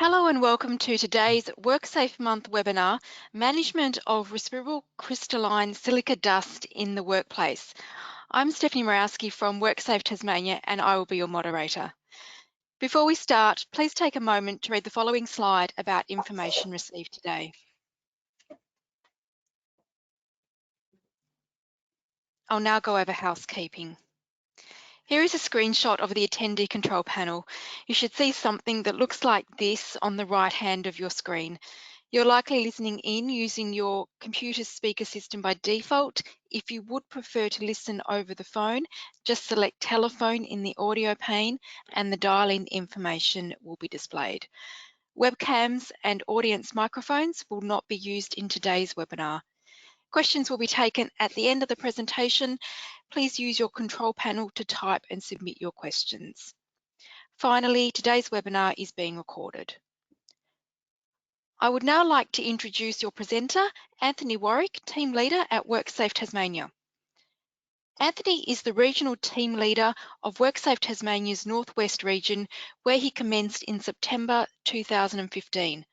Hello and welcome to today's WorkSafe Month webinar, Management of Respirable Crystalline Silica Dust in the Workplace. I'm Stephanie Morawski from WorkSafe Tasmania and I will be your moderator. Before we start, please take a moment to read the following slide about information received today. I'll now go over housekeeping. Here is a screenshot of the attendee control panel. You should see something that looks like this on the right hand of your screen. You're likely listening in using your computer speaker system by default. If you would prefer to listen over the phone, just select telephone in the audio pane and the dial-in information will be displayed. Webcams and audience microphones will not be used in today's webinar. Questions will be taken at the end of the presentation. Please use your control panel to type and submit your questions. Finally, today's webinar is being recorded. I would now like to introduce your presenter, Anthony Warwick, Team Leader at WorkSafe Tasmania. Anthony is the Regional Team Leader of WorkSafe Tasmania's Northwest region, where he commenced in September 2015.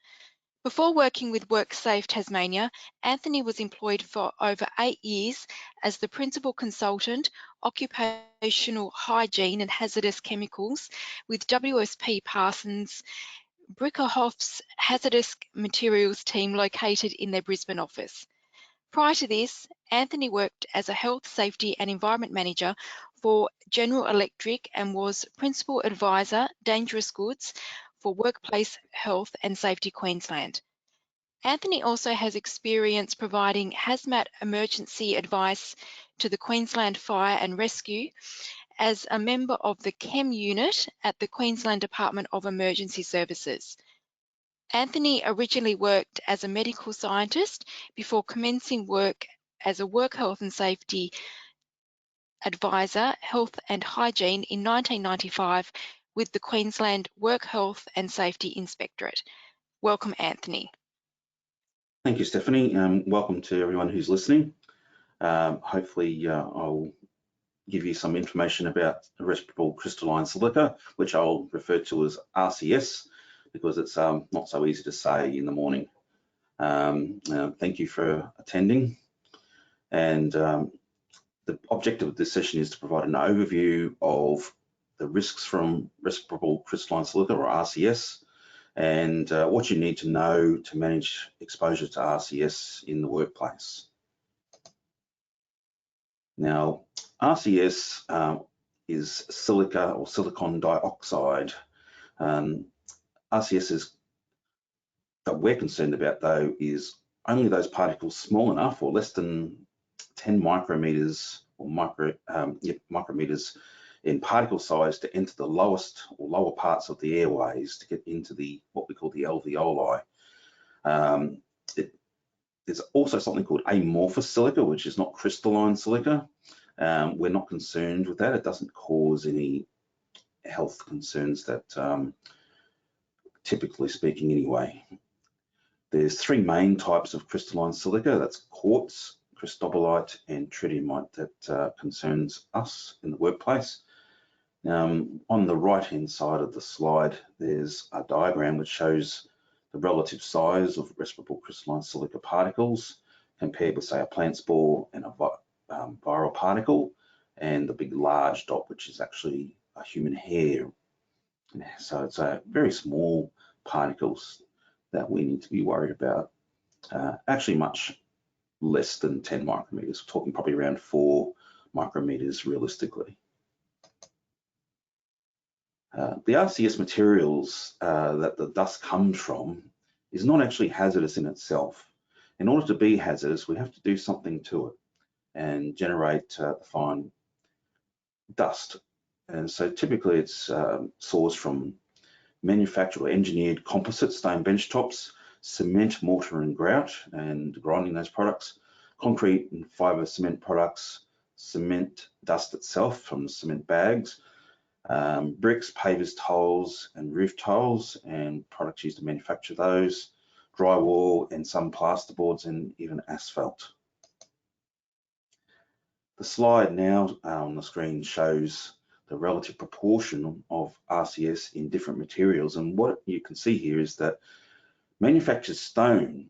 Before working with WorkSafe Tasmania, Anthony was employed for over 8 years as the Principal Consultant, Occupational Hygiene and Hazardous Chemicals with WSP Parsons Brickhoff's Hazardous Materials team located in their Brisbane office. Prior to this, Anthony worked as a Health, Safety and Environment Manager for General Electric and was Principal Advisor, Dangerous Goods for Workplace Health and Safety Queensland. Anthony also has experience providing hazmat emergency advice to the Queensland Fire and Rescue as a member of the Chem Unit at the Queensland Department of Emergency Services. Anthony originally worked as a medical scientist before commencing work as a work health and safety advisor, health and hygiene in 1995 with the Queensland Work Health and Safety Inspectorate. Welcome, Anthony. Thank you, Stephanie. Welcome to everyone who's listening. Hopefully I'll give you some information about respirable crystalline silica, which I'll refer to as RCS because it's not so easy to say in the morning. Thank you for attending. And the objective of this session is to provide an overview of the risks from respirable crystalline silica, or RCS, and what you need to know to manage exposure to RCS in the workplace. Now, RCS is silica or silicon dioxide. RCS is that we're concerned about, though, is only those particles small enough or less than 10 micrometers or micrometers in particle size to enter the lowest or lower parts of the airways to get into the what we call the alveoli. There's also something called amorphous silica, which is not crystalline silica. We're not concerned with that. It doesn't cause any health concerns that, typically speaking anyway. There's three main types of crystalline silica. That's quartz, cristobalite and tritiumite that concerns us in the workplace. On the right hand side of the slide, there's a diagram which shows the relative size of respirable crystalline silica particles compared with, say, a plant spore and a viral particle, and the big large dot, which is actually a human hair. So it's very small particles that we need to be worried about. Actually much less than 10 micrometers. We're talking probably around 4 micrometers realistically. The RCS materials that the dust comes from is not actually hazardous in itself. In order to be hazardous, we have to do something to it and generate fine dust. And so typically it's sourced from manufactured or engineered composite stone benchtops, cement, mortar and grout, and grinding those products, concrete and fiber cement products, cement dust itself from cement bags, bricks, pavers, tiles and roof tiles and products used to manufacture those, drywall and some plasterboards and even asphalt. The slide now on the screen shows the relative proportion of RCS in different materials. And what you can see here is that manufactured stone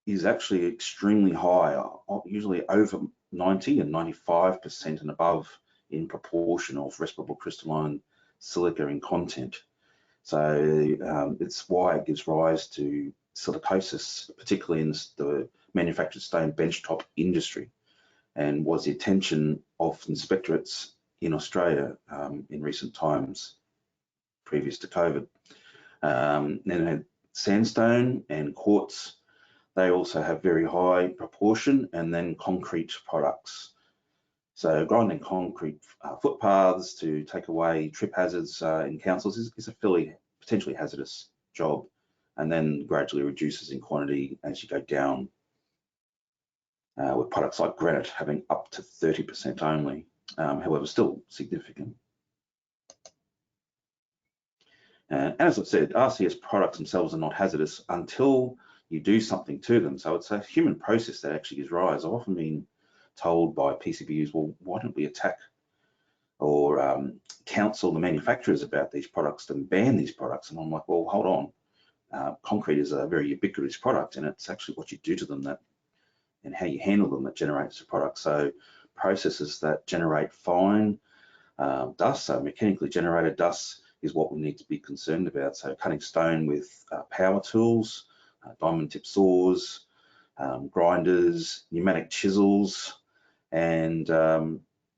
is actually extremely high, usually over 90 and 95% and above in proportion of respirable crystalline silica in content. So it's why it gives rise to silicosis, particularly in the manufactured stone benchtop industry, and was the attention of inspectorates in Australia in recent times, previous to COVID. Then sandstone and quartz, they also have very high proportion, and then concrete products. So grinding concrete footpaths to take away trip hazards in councils is a fairly potentially hazardous job, and then gradually reduces in quantity as you go down, with products like granite having up to 30% only, however still significant. And as I've said, RCS products themselves are not hazardous until you do something to them. So it's a human process that actually gives rise. I've often been told by PCBUs, well, why don't we attack or counsel the manufacturers about these products and ban these products? And I'm like, well, hold on. Concrete is a very ubiquitous product, and it's actually what you do to them and how you handle them that generates the product. So processes that generate fine dust, so mechanically generated dust, is what we need to be concerned about. So cutting stone with power tools, diamond tip saws, grinders, pneumatic chisels, and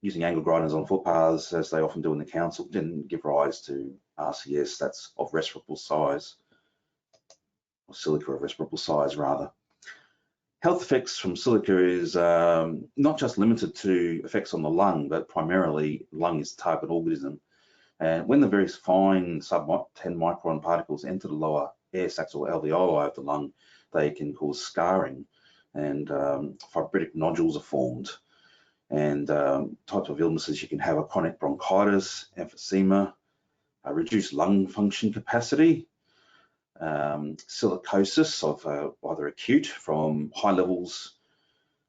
using angle grinders on footpaths, as they often do in the council, didn't give rise to RCS that's of respirable size, or silica of respirable size rather. Health effects from silica is not just limited to effects on the lung, but primarily lung is the target organism. And when the very fine sub 10 micron particles enter the lower air sacs or alveoli of the lung, they can cause scarring, and fibrotic nodules are formed. And types of illnesses you can have are chronic bronchitis, emphysema, reduced lung function capacity, silicosis of either acute from high levels,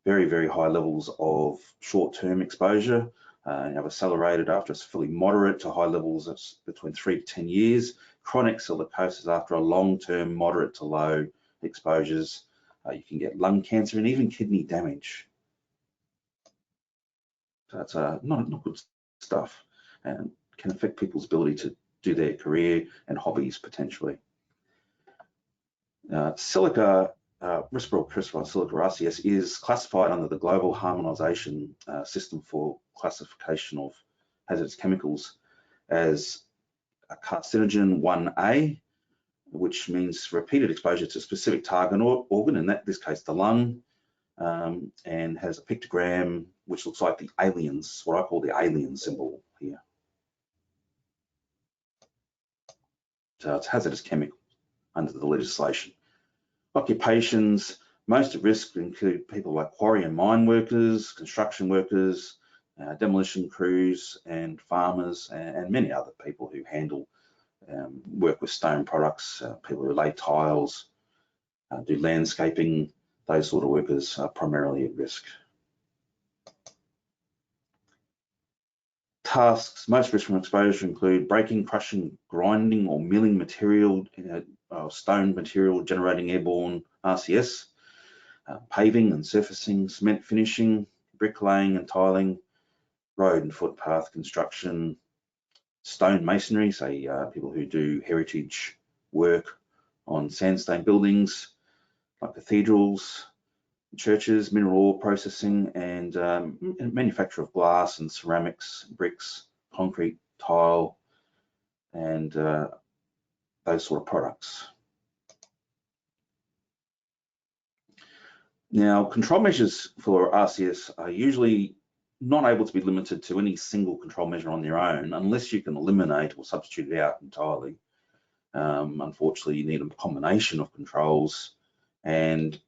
very, very high levels of short-term exposure, you have accelerated after it's fairly moderate to high levels of between 3 to 10 years, chronic silicosis after a long-term moderate to low exposures. You can get lung cancer and even kidney damage. So it's not good stuff, and can affect people's ability to do their career and hobbies potentially. Silica, respirable crystalline silica, RCS, is classified under the Global Harmonisation System for Classification of Hazardous Chemicals as a carcinogen 1A, which means repeated exposure to a specific target organ, in this case the lung, and has a pictogram which looks like the aliens, what I call the alien symbol here. So it's hazardous chemical under the legislation. Occupations most at risk include people like quarry and mine workers, construction workers, demolition crews, and farmers, and many other people who handle, work with stone products, people who lay tiles, do landscaping. Those sort of workers are primarily at risk. Tasks most risk from exposure include breaking, crushing, grinding, or milling material, stone material generating airborne RCS, paving and surfacing, cement finishing, bricklaying and tiling, road and footpath construction, stone masonry, say people who do heritage work on sandstone buildings like cathedrals, churches, mineral ore processing, and manufacture of glass and ceramics, bricks, concrete, tile, and those sort of products. Now, control measures for RCS are usually not able to be limited to any single control measure on their own unless you can eliminate or substitute it out entirely. Unfortunately, you need a combination of controls, and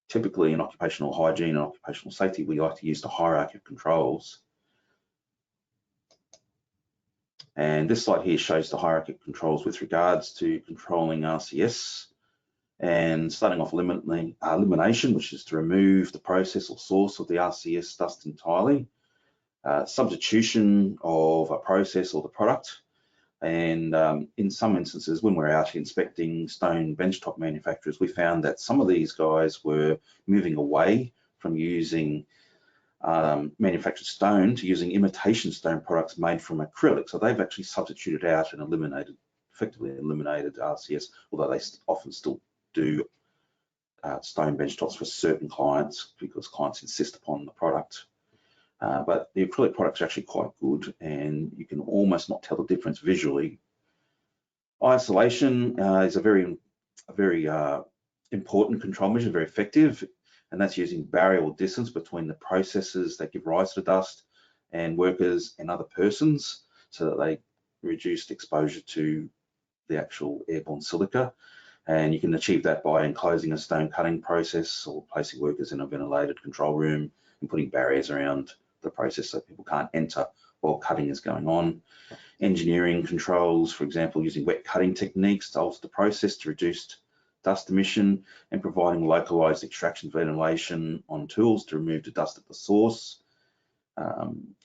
typically in occupational hygiene and occupational safety, we like to use the hierarchy of controls. And this slide here shows the hierarchy of controls with regards to controlling RCS, and starting off elimination, which is to remove the process or source of the RCS dust entirely. substitution of a process or the product. And in some instances, when we're out inspecting stone benchtop manufacturers, we found that some of these guys were moving away from using manufactured stone to using imitation stone products made from acrylic. So they've actually substituted out and effectively eliminated RCS, although they often still do stone benchtops for certain clients because clients insist upon the product. But the acrylic products are actually quite good, and you can almost not tell the difference visually. Isolation is a very important control measure, very effective, and that's using barrier or distance between the processes that give rise to dust and workers and other persons, so that they reduce exposure to the actual airborne silica. And you can achieve that by enclosing a stone cutting process or placing workers in a ventilated control room and putting barriers around the process so people can't enter while cutting is going on. Engineering controls, for example, using wet cutting techniques to alter the process to reduce dust emission, and providing localized extraction ventilation on tools to remove the dust at the source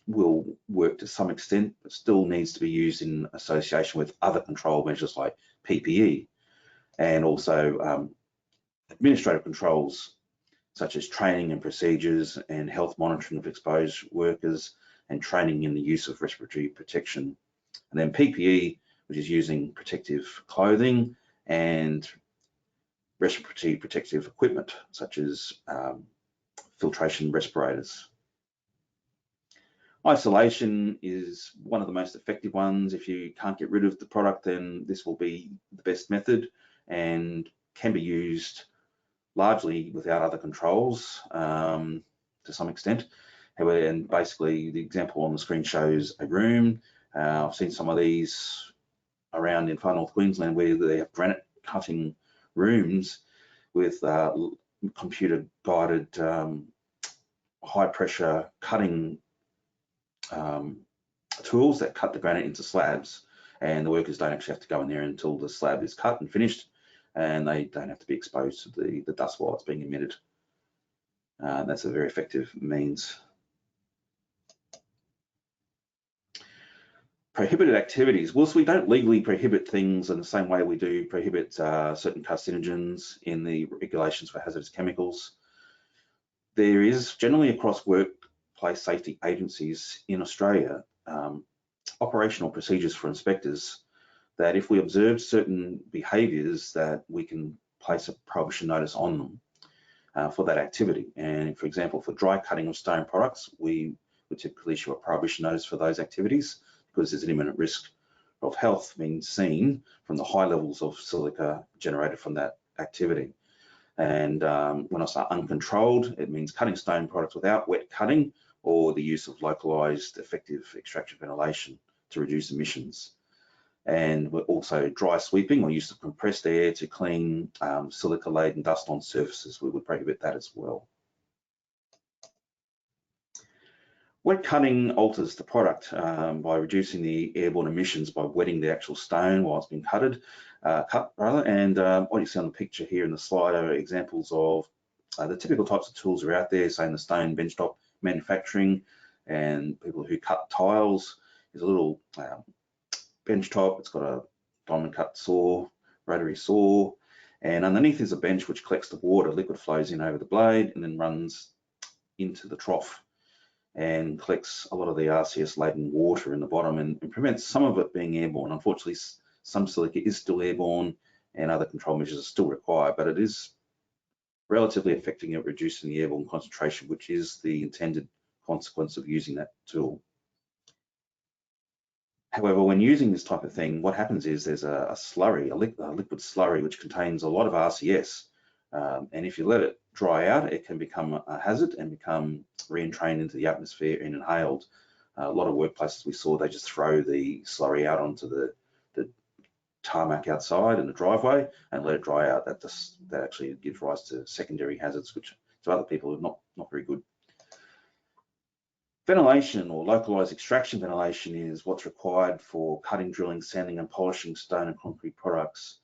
will work to some extent, but still needs to be used in association with other control measures like PPE, and also administrative controls such as training and procedures and health monitoring of exposed workers and training in the use of respiratory protection. And then PPE, which is using protective clothing and respiratory protective equipment, such as filtration respirators. Isolation is one of the most effective ones. If you can't get rid of the product, then this will be the best method and can be used largely without other controls to some extent. However, and basically the example on the screen shows a room. I've seen some of these around in far north Queensland where they have granite cutting rooms with computer guided high pressure cutting tools that cut the granite into slabs, and the workers don't actually have to go in there until the slab is cut and finished, and they don't have to be exposed to the dust while it's being emitted. That's a very effective means. Prohibited activities. Whilst we don't legally prohibit things in the same way we do prohibit certain carcinogens in the regulations for hazardous chemicals, there is generally across workplace safety agencies in Australia operational procedures for inspectors that if we observe certain behaviours that we can place a prohibition notice on them for that activity. And for example, for dry cutting of stone products, we would typically issue a prohibition notice for those activities because there's an imminent risk of health being seen from the high levels of silica generated from that activity. And when I say uncontrolled, it means cutting stone products without wet cutting or the use of localized effective extraction ventilation to reduce emissions. And we're also dry sweeping or use of compressed air to clean silica-laden dust on surfaces. We would prohibit that as well. Wet cutting alters the product by reducing the airborne emissions by wetting the actual stone while it's being cut. And what you see on the picture here in the slide are examples of the typical types of tools that are out there, say in the stone benchtop manufacturing and people who cut tiles. There's a little bench top. It's got a diamond cut saw, rotary saw, and underneath is a bench which collects the water. Liquid flows in over the blade and then runs into the trough and collects a lot of the RCS laden water in the bottom and prevents some of it being airborne. Unfortunately, some silica is still airborne and other control measures are still required, but it is relatively effective at reducing the airborne concentration, which is the intended consequence of using that tool. However, when using this type of thing, what happens is there's a slurry, a liquid slurry, which contains a lot of RCS. And if you let it dry out, it can become a hazard and become re-entrained into the atmosphere and inhaled. A lot of workplaces we saw, they just throw the slurry out onto the tarmac outside in the driveway and let it dry out. That actually gives rise to secondary hazards, which to other people are not very good. Ventilation or localized extraction ventilation is what's required for cutting, drilling, sanding and polishing stone and concrete products.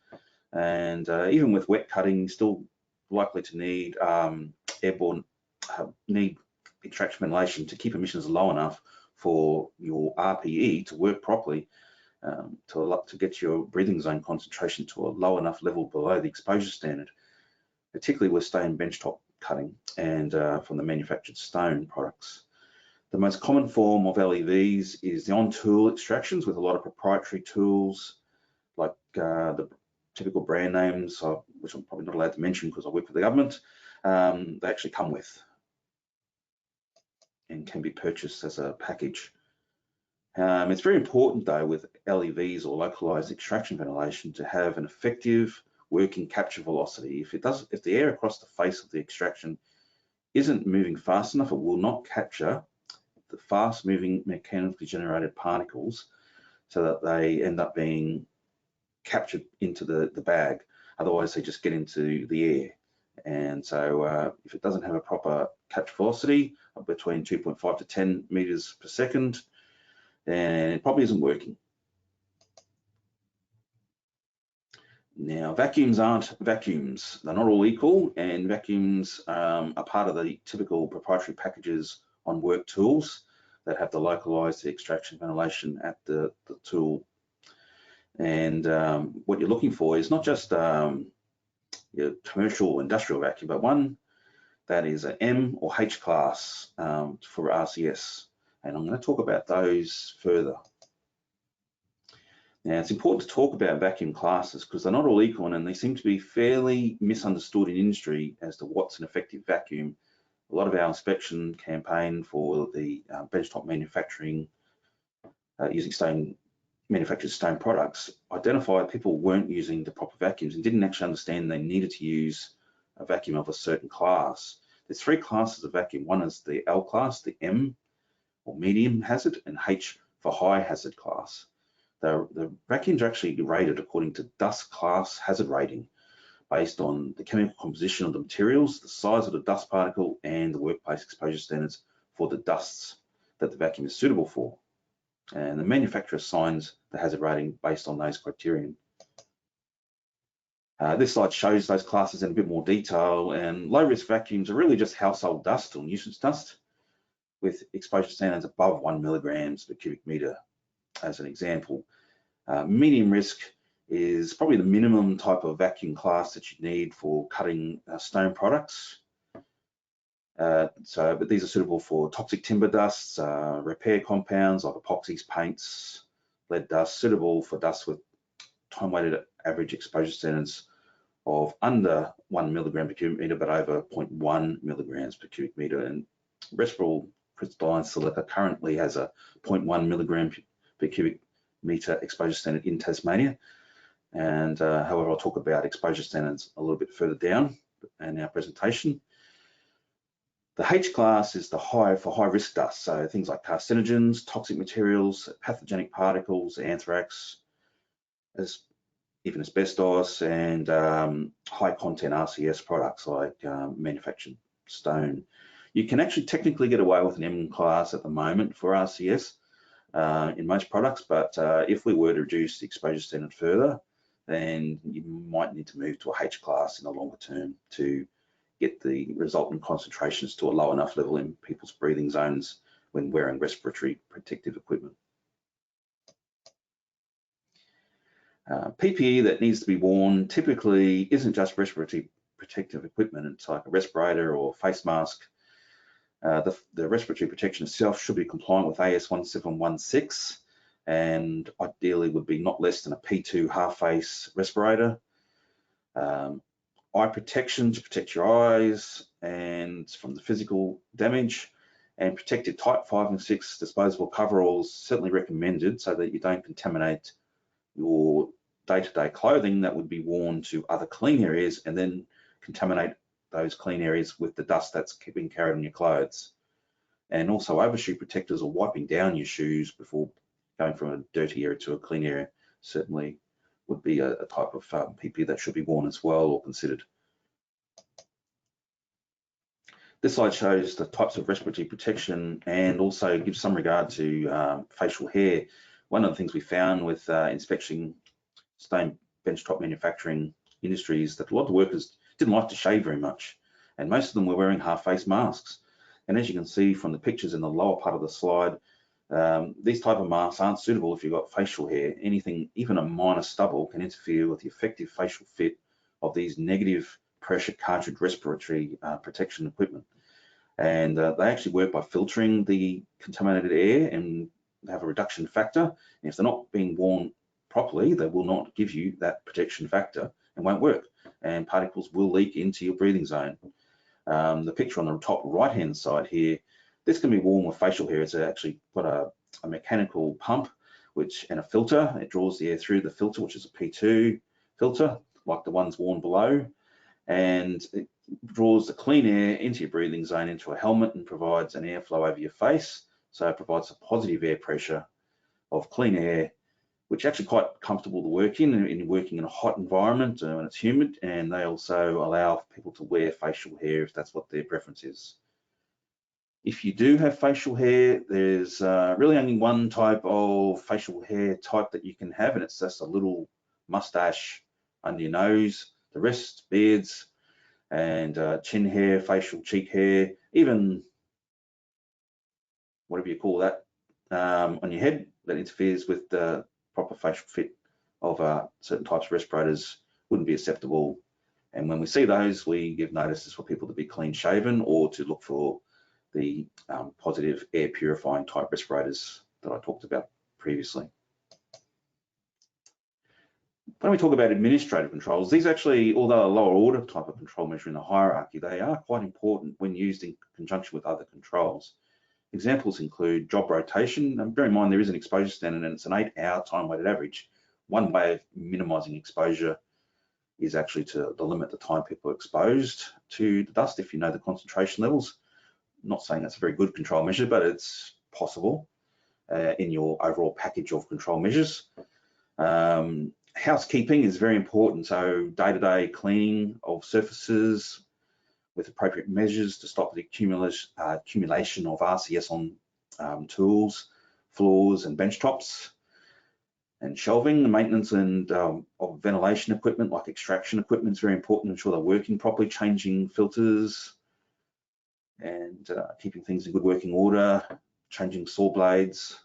And even with wet cutting, you're still likely to need extraction ventilation to keep emissions low enough for your RPE to work properly, to get your breathing zone concentration to a low enough level below the exposure standard, particularly with stone benchtop cutting and from the manufactured stone products. The most common form of LEVs is the on-tool extractions with a lot of proprietary tools, like the typical brand names, which I'm probably not allowed to mention because I work for the government. They actually come with and can be purchased as a package. It's very important though with LEVs or localized extraction ventilation to have an effective working capture velocity. If the air across the face of the extraction isn't moving fast enough, it will not capture the fast moving mechanically generated particles so that they end up being captured into the bag. Otherwise they just get into the air. And so if it doesn't have a proper capture velocity of between 2.5 to 10 meters per second, then it probably isn't working. Now, vacuums aren't vacuums. They're not all equal, and vacuums are part of the typical proprietary packages on work tools that have the localized extraction ventilation at the tool. And what you're looking for is not just your commercial industrial vacuum, but one that is an M or H class for RCS. And I'm going to talk about those further. Now, it's important to talk about vacuum classes because they're not all equal and they seem to be fairly misunderstood in industry as to what's an effective vacuum. A lot of our inspection campaign for the benchtop manufacturing using manufactured stone products identified people weren't using the proper vacuums and didn't actually understand they needed to use a vacuum of a certain class. There's three classes of vacuum. One is the L class, the M or medium hazard, and H for high hazard class. The vacuums are actually rated according to dust class hazard rating based on the chemical composition of the materials, the size of the dust particle, and the workplace exposure standards for the dusts that the vacuum is suitable for. And the manufacturer assigns the hazard rating based on those criterion. This slide shows those classes in a bit more detail, and low-risk vacuums are really just household dust or nuisance dust with exposure standards above 1 milligrams per cubic meter, as an example. Medium risk is probably the minimum type of vacuum class that you need for cutting stone products. But these are suitable for toxic timber dusts, repair compounds like epoxies, paints, lead dust, suitable for dust with time-weighted average exposure standards of under 1 milligram per cubic meter, but over 0.1 milligrams per cubic meter. And respirable crystalline silica currently has a 0.1 milligram per cubic meter exposure standard in Tasmania. And however, I'll talk about exposure standards a little bit further down in our presentation. The H class is the high risk dust, so things like carcinogens, toxic materials, pathogenic particles, anthrax, even asbestos, and high content RCS products like manufactured stone. You can actually technically get away with an M class at the moment for RCS in most products, but if we were to reduce the exposure standard further, then you might need to move to a H class in the longer term to get the resultant concentrations to a low enough level in people's breathing zones when wearing respiratory protective equipment. PPE that needs to be worn typically isn't just respiratory protective equipment. It's like a respirator or face mask. The respiratory protection itself should be compliant with AS 1716 and ideally would be not less than a P2 half-face respirator. Eye protection to protect your eyes and from the physical damage, and protective type 5 and 6 disposable coveralls certainly recommended so that you don't contaminate your day-to-day clothing that would be worn to other clean areas and then contaminate those clean areas with the dust that's being carried on your clothes. And also overshoe protectors or wiping down your shoes before going from a dirty area to a clean area certainly would be a type of PPE that should be worn as well or considered. This slide shows the types of respiratory protection and also gives some regard to facial hair. One of the things we found with inspection stone benchtop manufacturing industries that a lot of the workers didn't like to shave very much, and most of them were wearing half-face masks. And as you can see from the pictures in the lower part of the slide, These type of masks aren't suitable if you've got facial hair. Anything, even a minor stubble, can interfere with the effective facial fit of these negative pressure cartridge respiratory protection equipment. And they actually work by filtering the contaminated air and have a reduction factor. And if they're not being worn properly, they will not give you that protection factor and won't work. And particles will leak into your breathing zone. The picture on the top right-hand side here, this can be worn with facial hair. It's actually got a mechanical pump and a filter. It draws the air through the filter, which is a P2 filter, like the ones worn below. And it draws the clean air into your breathing zone into a helmet and provides an airflow over your face. So it provides a positive air pressure of clean air, which is actually quite comfortable to work in working in a hot environment when it's humid. And they also allow people to wear facial hair if that's what their preference is. If you do have facial hair, there's really only one type of facial hair type that you can have, and it's just a little mustache under your nose. The rest, beards and chin hair, facial cheek hair, even whatever you call that on your head that interferes with the proper facial fit of certain types of respirators wouldn't be acceptable. And when we see those, we give notices for people to be clean shaven or to look for the positive air purifying type respirators that I talked about previously. When we talk about administrative controls, these actually, although a lower order type of control measure in the hierarchy, they are quite important when used in conjunction with other controls. Examples include job rotation, and bear in mind there is an exposure standard and it's an 8-hour time-weighted average. One way of minimising exposure is actually to limit the time people are exposed to the dust if you know the concentration levels. I'm not saying that's a very good control measure, but it's possible in your overall package of control measures. Housekeeping is very important, so day-to-day cleaning of surfaces with appropriate measures to stop the accumulation of RCS on tools, floors and bench tops. And shelving, the maintenance and of ventilation equipment like extraction equipment is very important to ensure they're working properly, changing filters and keeping things in good working order, changing saw blades.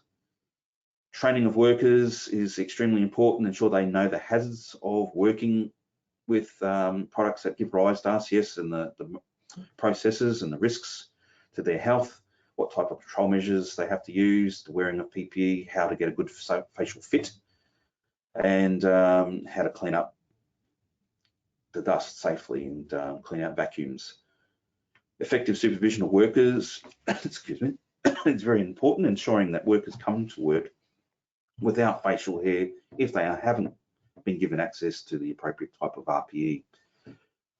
Training of workers is extremely important, ensure they know the hazards of working with products that give rise to RCS and the processes and the risks to their health, what type of control measures they have to use, the wearing of PPE, how to get a good facial fit, and how to clean up the dust safely and clean out vacuums. Effective supervision of workers, excuse me, it's very important, ensuring that workers come to work without facial hair if they haven't been given access to the appropriate type of RPE.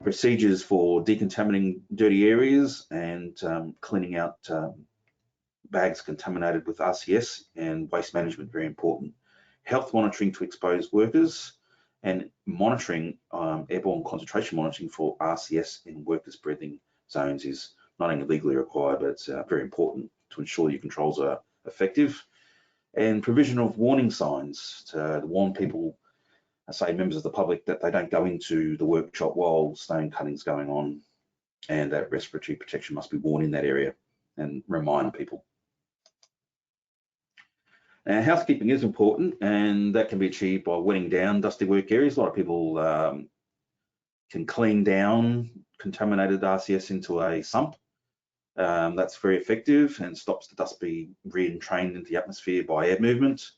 Procedures for decontaminating dirty areas and cleaning out bags contaminated with RCS and waste management, very important. Health monitoring to exposed workers and monitoring, airborne concentration monitoring for RCS in workers' breathing zones is not only legally required, but it's very important to ensure your controls are effective. And provision of warning signs to warn people, say members of the public, that they don't go into the workshop while stone cutting's going on, and that respiratory protection must be worn in that area, and remind people. Now, housekeeping is important, and that can be achieved by wetting down dusty work areas. A lot of people can clean down contaminated RCS into a sump. That's very effective and stops the dust being re-entrained into the atmosphere by air movement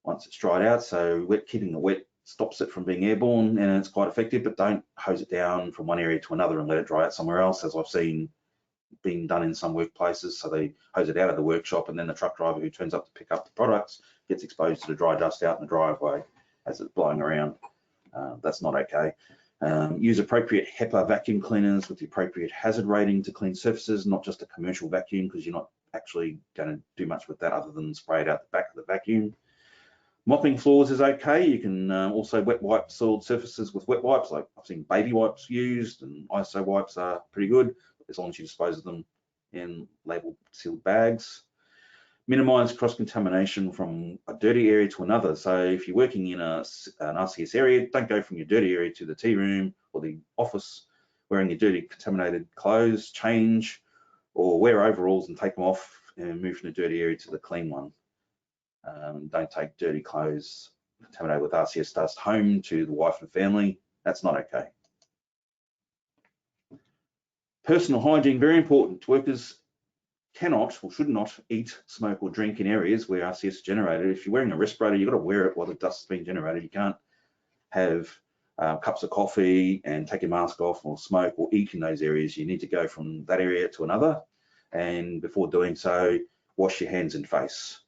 once it's dried out. So keeping it wet stops it from being airborne, and it's quite effective, but don't hose it down from one area to another and let it dry out somewhere else, as I've seen being done in some workplaces. So they hose it out of the workshop, and then the truck driver who turns up to pick up the products gets exposed to the dry dust out in the driveway as it's blowing around. That's not okay. Use appropriate HEPA vacuum cleaners with the appropriate hazard rating to clean surfaces, not just a commercial vacuum, because you're not actually going to do much with that other than spray it out the back of the vacuum. Mopping floors is okay. You can also wet wipe soiled surfaces with wet wipes. Like I've seen baby wipes used, and ISO wipes are pretty good as long as you dispose of them in labeled sealed bags. Minimize cross-contamination from a dirty area to another. So if you're working in an RCS area, don't go from your dirty area to the tea room or the office wearing your dirty contaminated clothes. Change or wear overalls and take them off and move from the dirty area to the clean one. Don't take dirty clothes contaminated with RCS dust home to the wife and family. That's not okay. Personal hygiene, very important. Workers cannot or should not eat, smoke or drink in areas where RCS is generated. If you're wearing a respirator, you've got to wear it while the dust is being generated. You can't have cups of coffee and take your mask off or smoke or eat in those areas. You need to go from that area to another, and before doing so, wash your hands and face.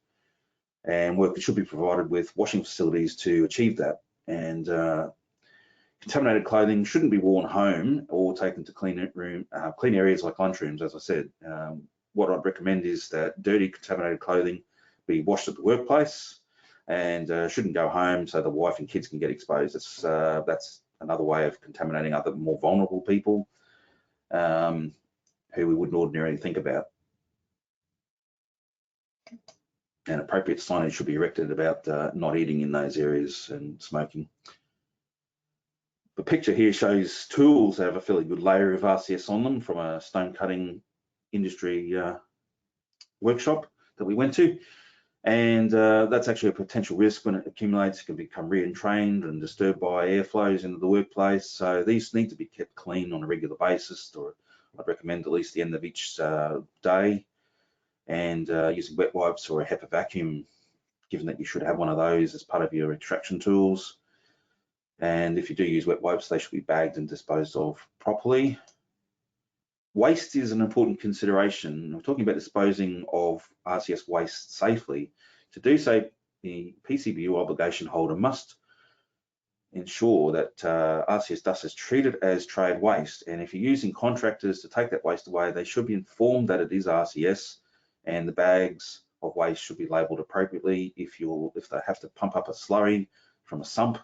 And workers should be provided with washing facilities to achieve that. And contaminated clothing shouldn't be worn home or taken to clean areas like lunchrooms, as I said. What I'd recommend is that dirty contaminated clothing be washed at the workplace and shouldn't go home so the wife and kids can get exposed. That's another way of contaminating other more vulnerable people who we wouldn't ordinarily think about. And appropriate signage should be erected about not eating in those areas and smoking. The picture here shows tools that have a fairly good layer of RCS on them from a stone cutting industry workshop that we went to. And that's actually a potential risk. When it accumulates, it can become re-entrained and disturbed by airflows into the workplace. So these need to be kept clean on a regular basis, or I'd recommend at least the end of each day, and using wet wipes or a HEPA vacuum, given that you should have one of those as part of your extraction tools. And if you do use wet wipes, they should be bagged and disposed of properly. Waste is an important consideration. We're talking about disposing of RCS waste safely. To do so, the PCBU obligation holder must ensure that RCS dust is treated as trade waste. And if you're using contractors to take that waste away, they should be informed that it is RCS, and the bags of waste should be labelled appropriately. If they have to pump up a slurry from a sump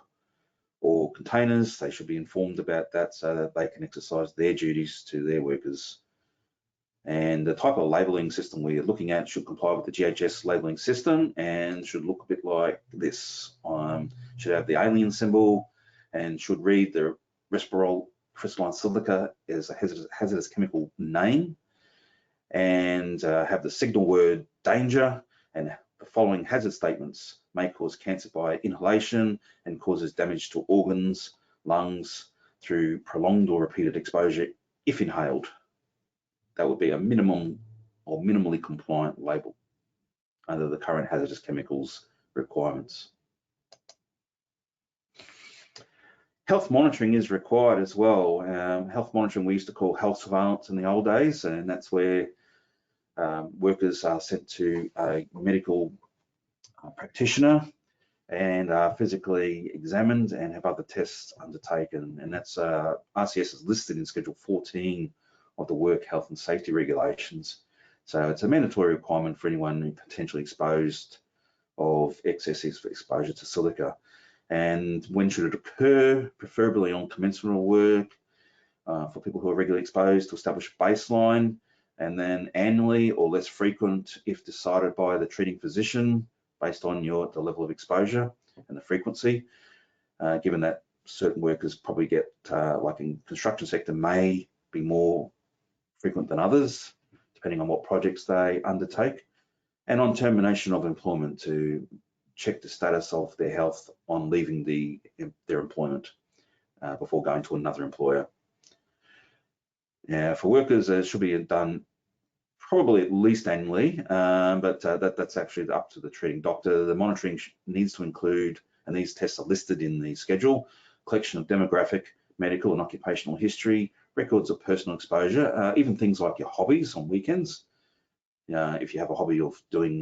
or containers, they should be informed about that so that they can exercise their duties to their workers. And the type of labelling system we're looking at should comply with the GHS labelling system and should look a bit like this. Should have the alien symbol and should read the respirable crystalline silica as a hazardous chemical name, and have the signal word danger, and the following hazard statements: may cause cancer by inhalation and causes damage to organs, lungs through prolonged or repeated exposure if inhaled. That would be a minimum or minimally compliant label under the current hazardous chemicals requirements. Health monitoring is required as well. Health monitoring we used to call health surveillance in the old days, and that's where workers are sent to a medical practitioner and are physically examined and have other tests undertaken. And that's RCS is listed in Schedule 14 of the Work Health and Safety Regulations. So it's a mandatory requirement for anyone potentially exposed of excessive exposure to silica. And when should it occur? Preferably on commencement work for people who are regularly exposed, to establish a baseline, and then annually or less frequent if decided by the treating physician based on the level of exposure and the frequency, given that certain workers probably get, like in construction sector, may be more frequent than others, depending on what projects they undertake, and on termination of employment to check the status of their health on leaving their employment before going to another employer. Now, for workers, it should be done probably at least annually, but that's actually up to the treating doctor. The monitoring needs to include, and these tests are listed in the schedule, collection of demographic, medical and occupational history, records of personal exposure, even things like your hobbies on weekends. If you have a hobby of doing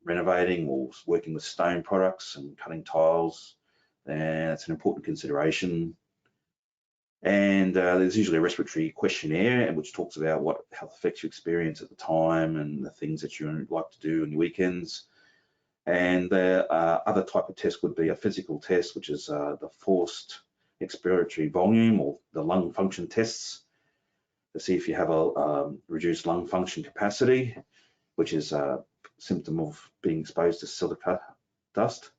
renovating or working with stone products and cutting tiles, then that's an important consideration. And there's usually a respiratory questionnaire which talks about what health effects you experience at the time and the things that you like to do on your weekends. And the other type of test would be a physical test, which is the forced expiratory volume, or the lung function tests, to see if you have a reduced lung function capacity, which is a symptom of being exposed to silica dust,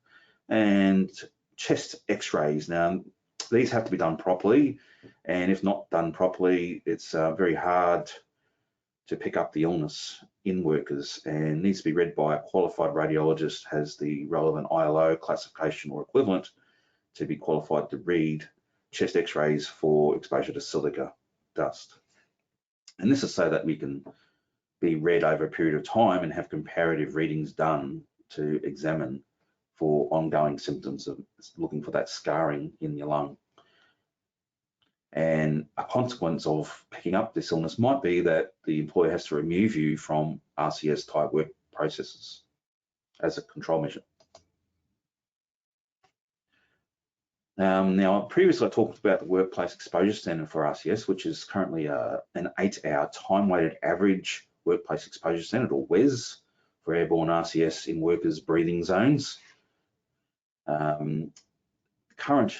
and chest x-rays. Now, these have to be done properly, and if not done properly, it's very hard to pick up the illness in workers, and needs to be read by a qualified radiologist, has the relevant ILO classification or equivalent to be qualified to read chest x-rays for exposure to silica dust. And this is so that we can be read over a period of time and have comparative readings done to examine for ongoing symptoms of looking for that scarring in your lung. And a consequence of picking up this illness might be that the employer has to remove you from RCS type work processes as a control measure. Now, previously I talked about the workplace exposure standard for RCS, which is currently an 8-hour time-weighted average workplace exposure standard, or WES, for airborne RCS in workers' breathing zones. Current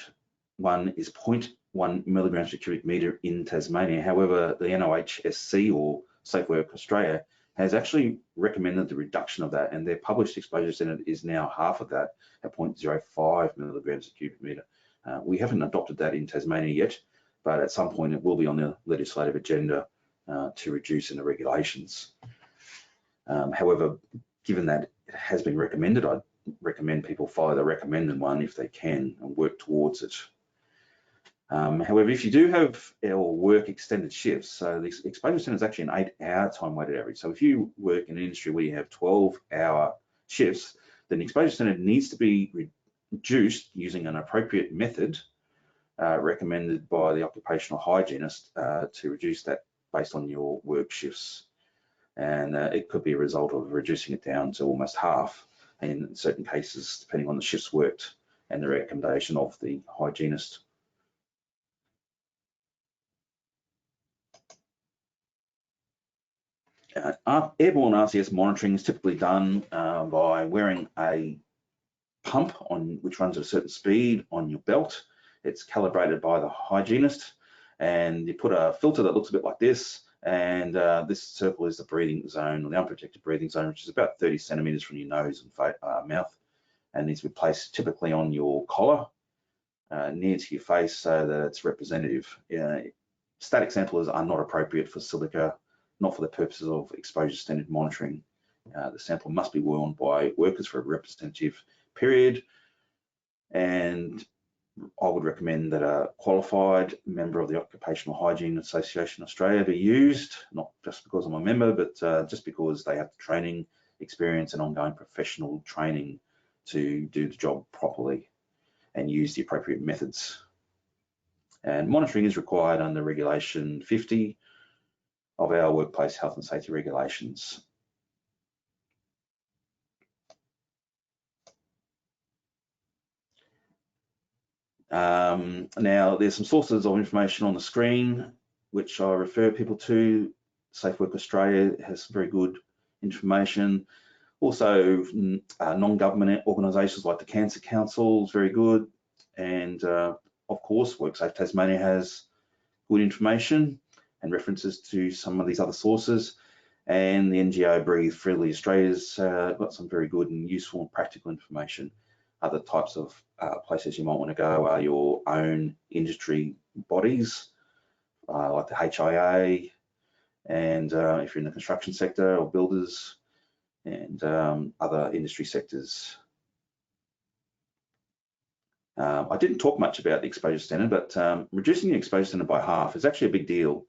one is 0.1 milligrams per cubic metre in Tasmania. However, the NOHSC, or Safe Work Australia, has actually recommended the reduction of that, and their published exposure standard is now half of that at 0.05 milligrams per cubic metre. We haven't adopted that in Tasmania yet, but at some point it will be on the legislative agenda to reduce in the regulations. However, given that it has been recommended, I'd recommend people follow the recommended one if they can and work towards it. However, if you do have or work extended shifts, so the exposure standard is actually an 8-hour time-weighted average. So if you work in an industry where you have 12-hour shifts, then the exposure standard needs to be reduced using an appropriate method recommended by the occupational hygienist to reduce that based on your work shifts. And it could be a result of reducing it down to almost half, and in certain cases, depending on the shifts worked and the recommendation of the hygienist. Airborne RCS monitoring is typically done by wearing a pump which runs at a certain speed on your belt. It's calibrated by the hygienist, and you put a filter that looks a bit like this, and this circle is the breathing zone, or the unprotected breathing zone, which is about 30 centimeters from your nose and mouth, and needs to be placed typically on your collar near to your face so that it's representative. Static samplers are not appropriate for silica, not for the purposes of exposure standard monitoring. The sample must be worn by workers for a representative period, and I would recommend that a qualified member of the Occupational Hygiene Association Australia be used, not just because I'm a member, but just because they have the training, experience and ongoing professional training to do the job properly and use the appropriate methods. And monitoring is required under Regulation 50 of our workplace health and safety regulations. Now, there's some sources of information on the screen which I refer people to. Safe Work Australia has very good information. Also, non-government organisations like the Cancer Council is very good. And of course, WorkSafe Tasmania has good information and references to some of these other sources. And the NGO Breathe Freely Australia's got some very good and useful and practical information. Other types of places you might want to go are your own industry bodies, like the HIA, and if you're in the construction sector or builders, and other industry sectors. I didn't talk much about the exposure standard, but reducing the exposure standard by half is actually a big deal.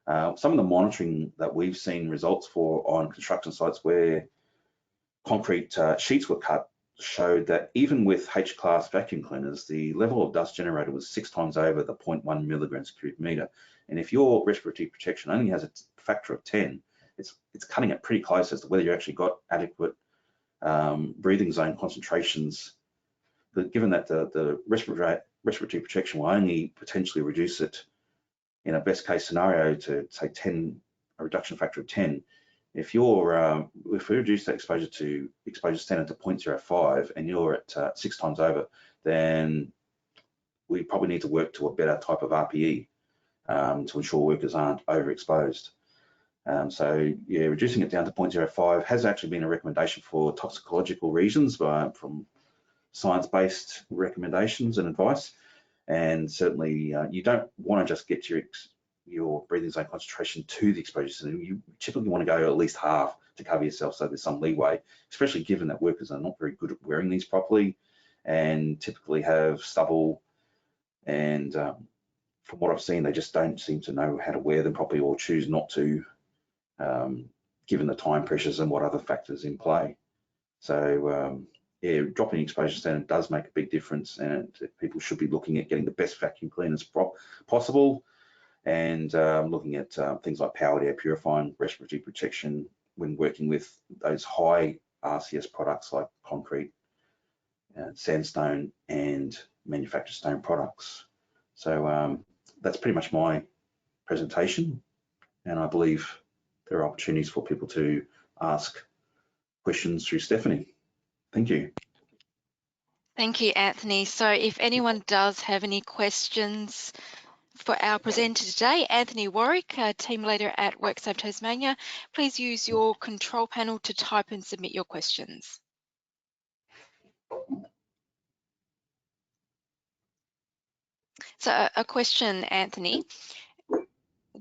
Some of the monitoring that we've seen results for on construction sites where concrete sheets were cut showed that even with H-class vacuum cleaners, the level of dust generated was 6 times over the 0.1 milligrams per cubic metre. And if your respiratory protection only has a factor of 10, it's cutting it pretty close as to whether you actually got adequate breathing zone concentrations. But given that the respiratory protection will only potentially reduce it in a best case scenario to say 10, a reduction factor of 10, if we reduce that exposure standard to 0.05 and you're at 6 times over, then we probably need to work to a better type of RPE to ensure workers aren't overexposed. So yeah, reducing it down to 0.05 has actually been a recommendation for toxicological reasons from science-based recommendations and advice. And certainly you don't want to just get your breathing zone concentration to the exposure center, you typically want to go at least half to cover yourself, so there's some leeway, especially given that workers are not very good at wearing these properly and typically have stubble, and from what I've seen, they just don't seem to know how to wear them properly or choose not to, given the time pressures and what other factors in play. So yeah, dropping exposure standard does make a big difference, and people should be looking at getting the best vacuum cleaners possible, and looking at things like powered air purifying, respiratory protection when working with those high RCS products like concrete, sandstone, and manufactured stone products. So that's pretty much my presentation, and I believe there are opportunities for people to ask questions through Stephanie. Thank you. Thank you, Anthony. So if anyone does have any questions for our presenter today, Anthony Warwick, team leader at WorkSafe Tasmania, please use your control panel to type and submit your questions. So a question, Anthony.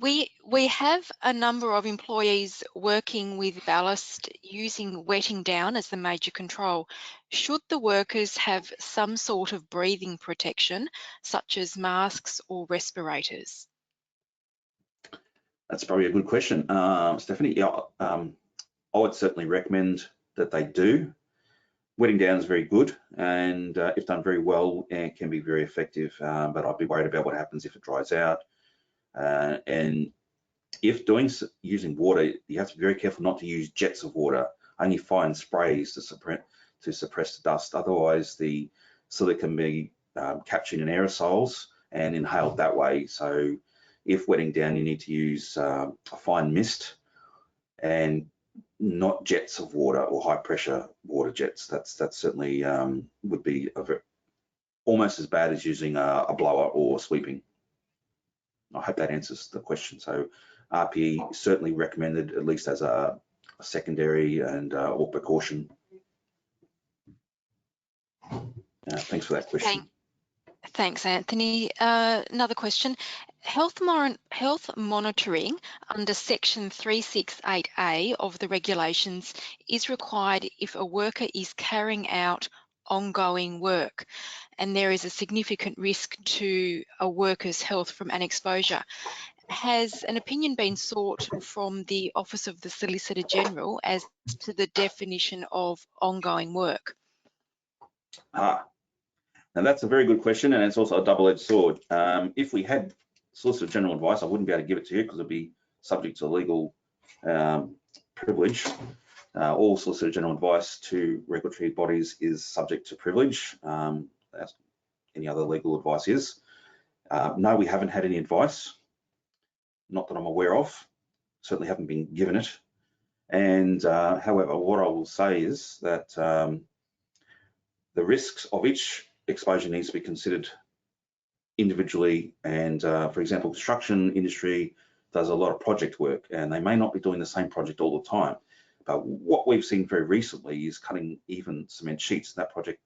We have a number of employees working with ballast using wetting down as the major control. Should the workers have some sort of breathing protection, such as masks or respirators? That's probably a good question, Stephanie. Yeah, I would certainly recommend that they do. Wetting down is very good, and if done very well, it can be very effective, but I'd be worried about what happens if it dries out. And if using water, you have to be very careful not to use jets of water, only fine sprays to suppress the dust. Otherwise, the silica can be captured in aerosols and inhaled that way. So if wetting down, you need to use a fine mist and not jets of water or high pressure water jets. That's certainly would be almost as bad as using a blower or sweeping. I hope that answers the question. So RPE certainly recommended, at least as a secondary and or precaution. Thanks for that question. Thanks, Anthony. Another question. Health monitoring under section 368A of the regulations is required if a worker is carrying out ongoing work and there is a significant risk to a worker's health from an exposure. Has an opinion been sought from the Office of the Solicitor General as to the definition of ongoing work? Now that's a very good question, and it's also a double-edged sword. If we had Solicitor General advice, I wouldn't be able to give it to you because it'd be subject to legal privilege. All Solicitor General advice to regulatory bodies is subject to privilege, as any other legal advice is. No, we haven't had any advice, not that I'm aware of. Certainly haven't been given it. And however, what I will say is that the risks of each exposure needs to be considered individually, and for example, construction industry does a lot of project work and they may not be doing the same project all the time, but what we've seen very recently is cutting even cement sheets. That project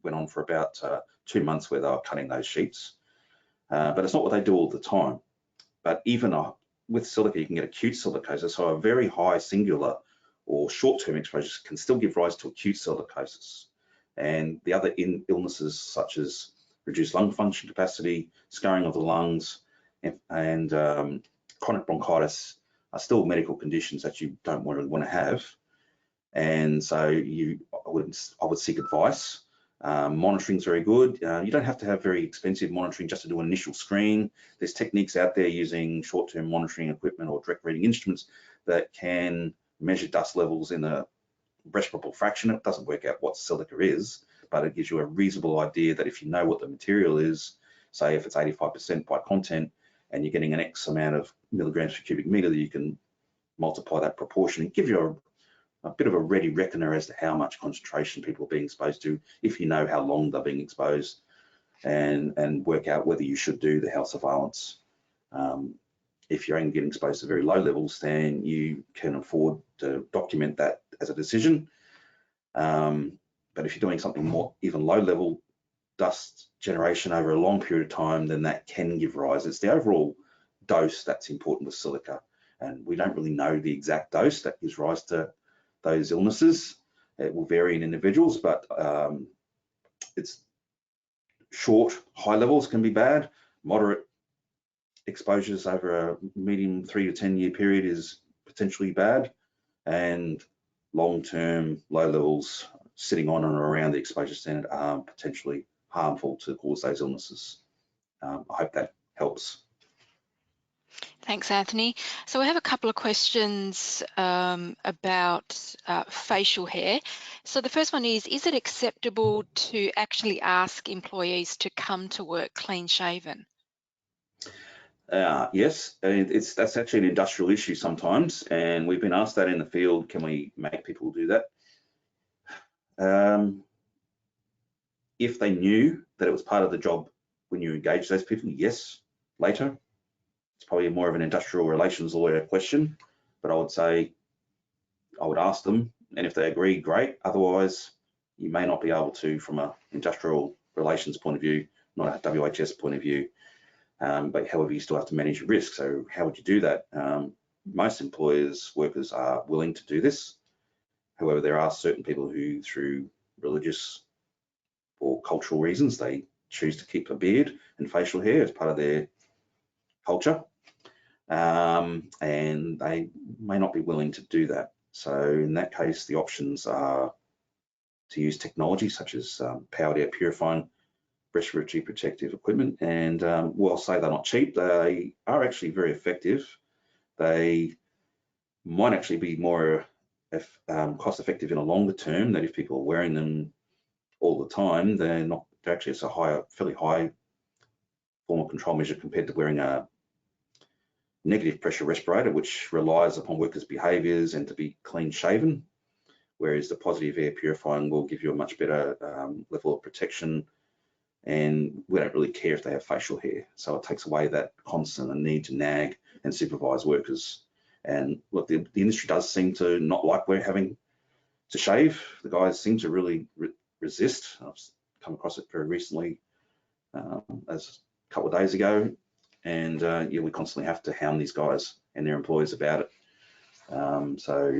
went on for about 2 months where they were cutting those sheets, but it's not what they do all the time. But even with silica, you can get acute silicosis, so a very high singular or short-term exposures can still give rise to acute silicosis. And the other illnesses such as reduced lung function capacity, scarring of the lungs, and chronic bronchitis are still medical conditions that you don't want to have. And so I would seek advice. Monitoring is very good. You don't have to have very expensive monitoring just to do an initial screen. There's techniques out there using short-term monitoring equipment or direct reading instruments that can measure dust levels in a respirable fraction. It doesn't work out what silica is, but it gives you a reasonable idea that if you know what the material is, say if it's 85% by content and you're getting an X amount of milligrams per cubic meter, that you can multiply that proportion and give you a bit of a ready reckoner as to how much concentration people are being exposed to, if you know how long they're being exposed, and work out whether you should do the health surveillance. If you're only getting exposed to very low levels, then you can afford to document that as a decision. But if you're doing something more, even low level dust generation over a long period of time, then that can give rise. It's the overall dose that's important with silica. And we don't really know the exact dose that gives rise to those illnesses. It will vary in individuals, but it's short, high levels can be bad. Moderate exposures over a medium 3 to 10 year period is potentially bad, and long-term low levels sitting on and around the exposure standard are potentially harmful to cause those illnesses. I hope that helps. Thanks, Anthony. So we have a couple of questions about facial hair. So the first one is it acceptable to actually ask employees to come to work clean shaven? Yes, that's actually an industrial issue sometimes, and we've been asked that in the field, can we make people do that? If they knew that it was part of the job when you engage those people, yes. Later, it's probably more of an industrial relations lawyer question, but I would say I would ask them, and if they agree, great. Otherwise, you may not be able to from an industrial relations point of view, not a WHS point of view. But however, you still have to manage your risk. So how would you do that? Most employers, workers are willing to do this. However, there are certain people who, through religious or cultural reasons, they choose to keep a beard and facial hair as part of their culture. And they may not be willing to do that. So in that case, the options are to use technology such as powered air purifying respiratory protective equipment, and well, I'll say they're not cheap. They are actually very effective. They might actually be more cost effective in a longer term, that if people are wearing them all the time, they're actually, it's a fairly high form of control measure compared to wearing a negative pressure respirator, which relies upon workers' behaviours and to be clean shaven, whereas the positive air purifying will give you a much better level of protection, and we don't really care if they have facial hair. So it takes away that constant need to nag and supervise workers. And look, the industry does seem to not like we're having to shave. The guys seem to really resist. I've come across it very recently, as a couple of days ago. And yeah, we constantly have to hound these guys and their employers about it. So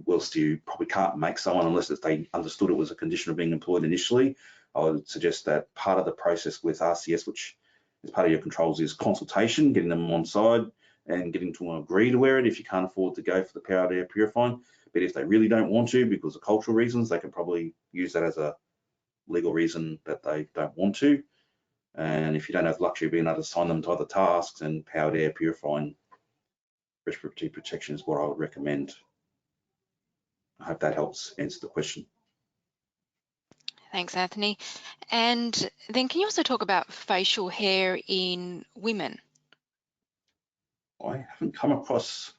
whilst you probably can't make someone unless they understood it was a condition of being employed initially, I would suggest that part of the process with RCS, which is part of your controls, is consultation, getting them on side and getting them to agree to wear it if you can't afford to go for the powered air purifying. But if they really don't want to because of cultural reasons, they can probably use that as a legal reason that they don't want to. And if you don't have the luxury of being able to assign them to other tasks, and powered air purifying respiratory protection is what I would recommend. I hope that helps answer the question. Thanks, Anthony. And then can you also talk about facial hair in women? I haven't come across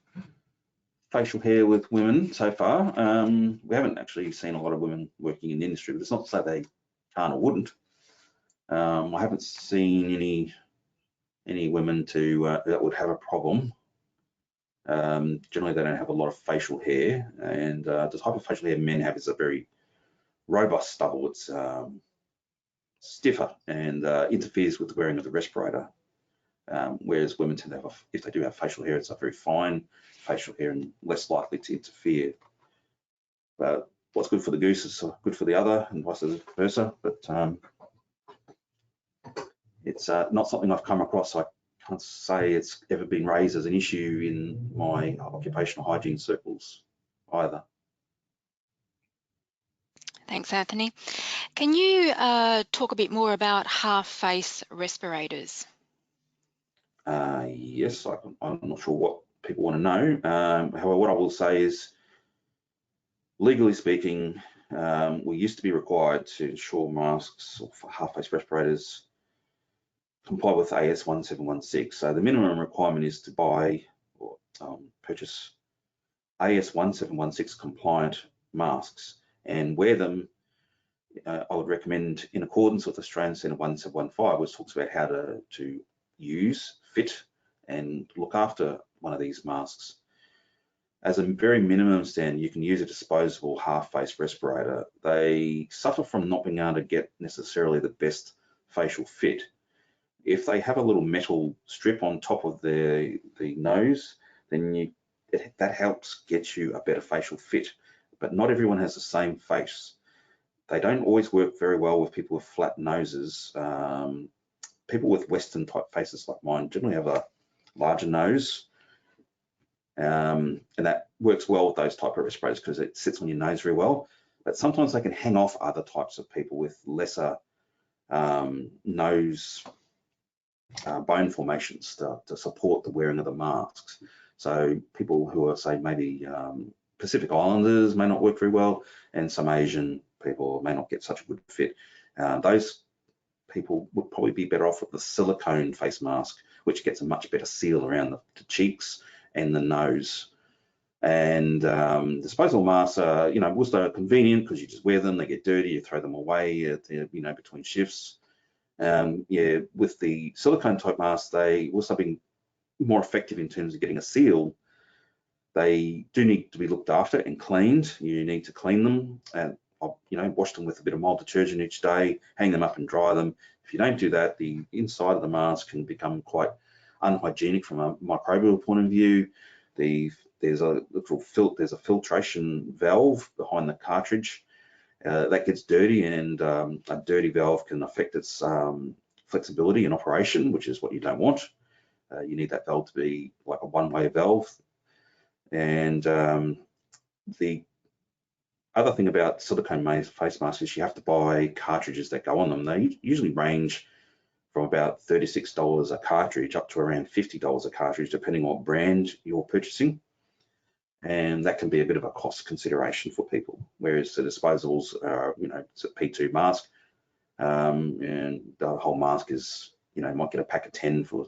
facial hair with women so far. We haven't actually seen a lot of women working in the industry, but it's not to say they can't or wouldn't. I haven't seen any women that would have a problem. Generally, they don't have a lot of facial hair, and the type of facial hair men have is a very robust stubble. It's stiffer and interferes with the wearing of the respirator, whereas women tend to have, if they do have facial hair, it's a very fine facial hair and less likely to interfere. But what's good for the goose is good for the other, and vice versa. But it's not something I've come across. I can't say it's ever been raised as an issue in my occupational hygiene circles either. Thanks, Anthony. Can you talk a bit more about half-face respirators? Yes, I'm not sure what people want to know. However, what I will say is, legally speaking, we used to be required to ensure masks or half-face respirators comply with AS 1716. So the minimum requirement is to buy or purchase AS 1716 compliant masks and wear them. I would recommend in accordance with Australian Standard 1715, which talks about how to use, fit, and look after one of these masks. As a very minimum standard, you can use a disposable half-face respirator. They suffer from not being able to get necessarily the best facial fit. If they have a little metal strip on top of the nose, then that helps get you a better facial fit. But not everyone has the same face. They don't always work very well with people with flat noses. People with Western type faces like mine generally have a larger nose. And that works well with those type of respirators because it sits on your nose very well. But sometimes they can hang off other types of people with lesser nose bone formations to support the wearing of the masks. So people who are, say, maybe Pacific Islanders may not work very well, and some Asian people may not get such a good fit. Those people would probably be better off with the silicone face mask, which gets a much better seal around the cheeks and the nose. And disposable masks are, also convenient because you just wear them, they get dirty, you throw them away, between shifts. With the silicone type masks, they also being more effective in terms of getting a seal. They do need to be looked after and cleaned. You need to clean them and wash them with a bit of mild detergent each day, hang them up and dry them. If you don't do that, the inside of the mask can become quite unhygienic from a microbial point of view. There's a filtration valve behind the cartridge that gets dirty, and a dirty valve can affect its flexibility and operation, which is what you don't want. You need that valve to be like a one-way valve. And the other thing about silicone face masks is you have to buy cartridges that go on them. They usually range from about $36 a cartridge up to around $50 a cartridge, depending on what brand you're purchasing. And that can be a bit of a cost consideration for people. Whereas the disposables are, it's a P2 mask, and the whole mask is, might get a pack of 10 for.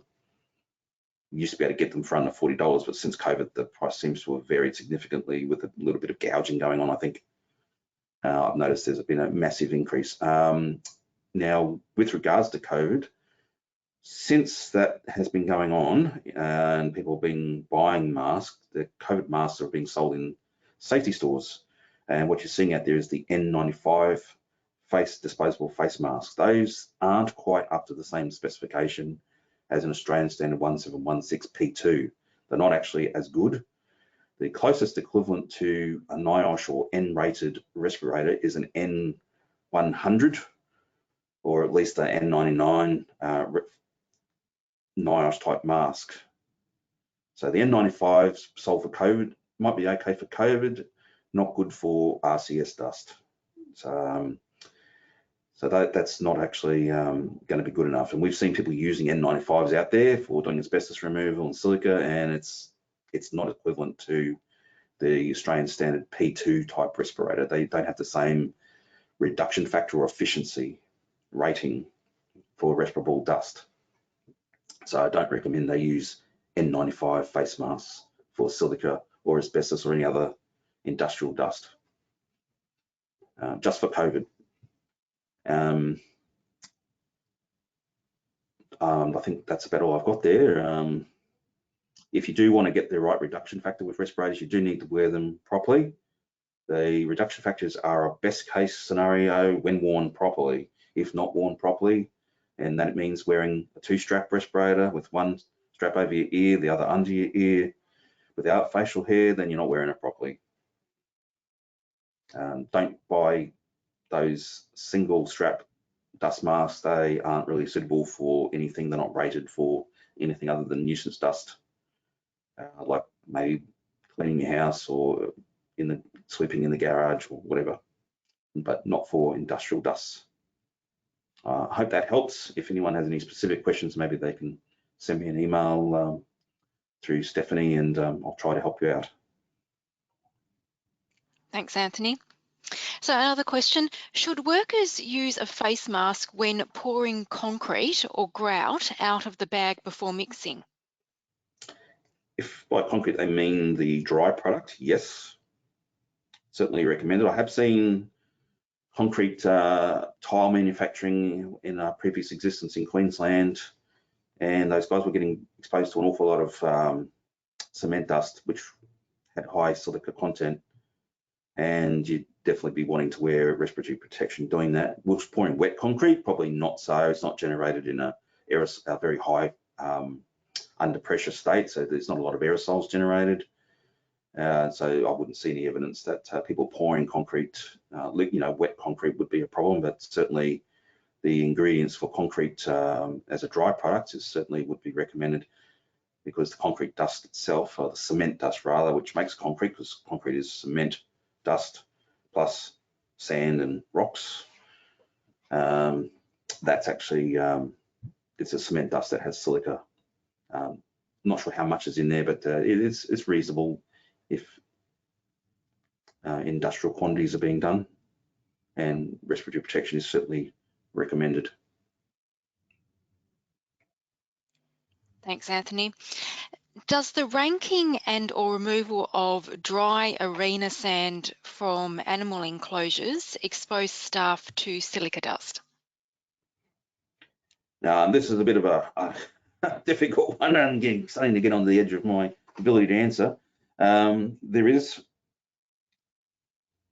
You used to be able to get them for under $40, but since COVID, the price seems to have varied significantly with a little bit of gouging going on, I think. I've noticed there's been a massive increase. Now, with regards to COVID, since that has been going on and people have been buying masks, the COVID masks are being sold in safety stores. And what you're seeing out there is the N95 disposable face masks. Those aren't quite up to the same specification as an Australian standard 1716 P2. They're not actually as good. The closest equivalent to a NIOSH or N-rated respirator is an N100, or at least an N99 NIOSH type mask. So the N95s sold for COVID might be okay for COVID, not good for RCS dust. So that's not actually going to be good enough. And we've seen people using N95s out there for doing asbestos removal and silica, and it's not equivalent to the Australian standard P2 type respirator. They don't have the same reduction factor or efficiency rating for respirable dust. So I don't recommend they use N95 face masks for silica or asbestos or any other industrial dust, just for COVID. I think that's about all I've got there. If you do want to get the right reduction factor with respirators, you do need to wear them properly. The reduction factors are a best case scenario when worn properly. If not worn properly, and that means wearing a 2-strap respirator with one strap over your ear, the other under your ear, without facial hair, then you're not wearing it properly. Don't buy those single strap dust masks. They aren't really suitable for anything. They're not rated for anything other than nuisance dust, like maybe cleaning your house or sweeping in the garage or whatever, but not for industrial dust. I hope that helps. If anyone has any specific questions, maybe they can send me an email through Stephanie, and I'll try to help you out. Thanks, Anthony. So another question, should workers use a face mask when pouring concrete or grout out of the bag before mixing? If by concrete they mean the dry product, yes, certainly recommended. I have seen concrete tile manufacturing in a previous existence in Queensland, and those guys were getting exposed to an awful lot of cement dust, which had high silica content, and you'd definitely be wanting to wear respiratory protection doing that. Which pouring wet concrete, probably not so. It's not generated in a very high under pressure state, so there's not a lot of aerosols generated. So I wouldn't see any evidence that people pouring concrete, wet concrete would be a problem, but certainly the ingredients for concrete as a dry product certainly would be recommended, because the concrete dust itself, or the cement dust rather, which makes concrete, because concrete is cement dust plus sand and rocks. That's actually, it's a cement dust that has silica. Not sure how much is in there, but it's reasonable if industrial quantities are being done, and respiratory protection is certainly recommended. Thanks, Anthony. Does the ranking and or removal of dry arena sand from animal enclosures expose staff to silica dust? Now, this is a bit of a difficult one, and starting to get on the edge of my ability to answer. There is